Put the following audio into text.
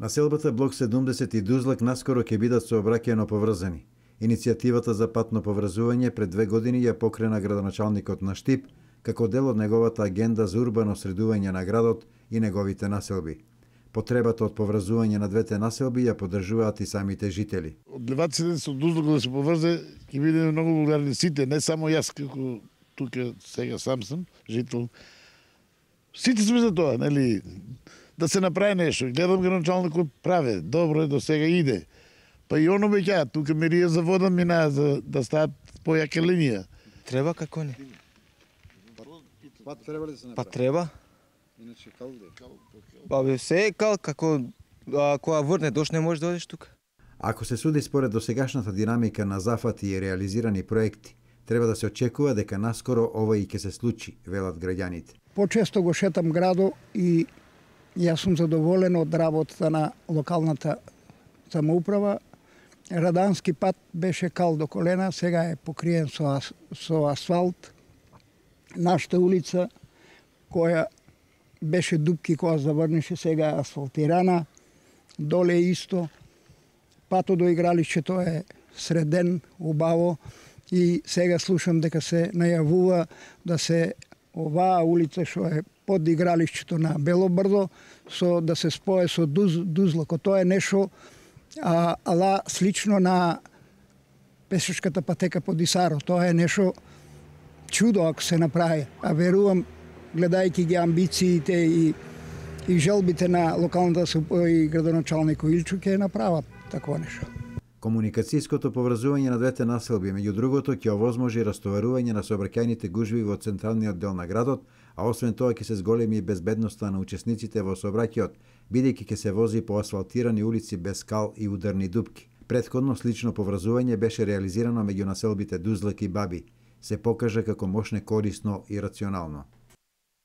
Населбата Блок 70 и Дузлак наскоро ќе бидат сообраќајно поврзани. Иницијативата за патно поврзување пред 2 години ја покрена градоначалникот на Штип како дел од неговата агенда за урбано средување на градот и неговите населби. Потребата од поврзување на двете населби ја поддржуваат и самите жители. Од леваците со Дузлак да се поврзе ќе биде многу благодарни сите, не само јас како тука сега сам сум жител. Сите сме за тоа, нели? Да се направи нешто. Гледам градоначалникот праве, добро е, до сега иде. Па и оно беќа, тука мерија за вода мина за да стават појака линија. Треба како не? Пат треба ли да се направи? Па треба. Иначе кал де? Па бе, се е кал, како кога врне дожд не можеш да одиш тука. Ако се суди според досегашната динамика на зафати и реализирани проекти, треба да се очекува дека наскоро ова и ќе се случи, велат граѓаните. Почесто го шетам градо и јас сум задоволен од работата на локалната самоуправа. Радански пат беше кал до колена, сега е покриен со асфалт. Нашата улица, која беше дупки кога заврнеше, сега е асфалтирана. Доле исто. Патот до игралишчето е среден, убаво. И сега слушам дека се најавува да се оваа улица што е под игралишчето на Белобрдо да се спое со Дузлакот. Тоа е нешто ала слично на пешачката патека под Исаро. Тоа е нешто чудо ако се направи. А верувам, гледајќи ги амбициите и желбите на локалната и градоначалник Илчу ќе направат такво нешто. Комуникацијското поврзување на двете населби, меѓу другото, ќе овозможи растоварување на сообраќајните гужви во централниот дел на градот, а освен тоа ќе се зголеми безбедноста на учесниците во сообраќајот, бидејќи ќе се вози по асфалтирани улици без скал и ударни дупки. Претходно слично поврзување беше реализирано меѓу населбите Дузлак и Баби. Се покажа како мошне корисно и рационално.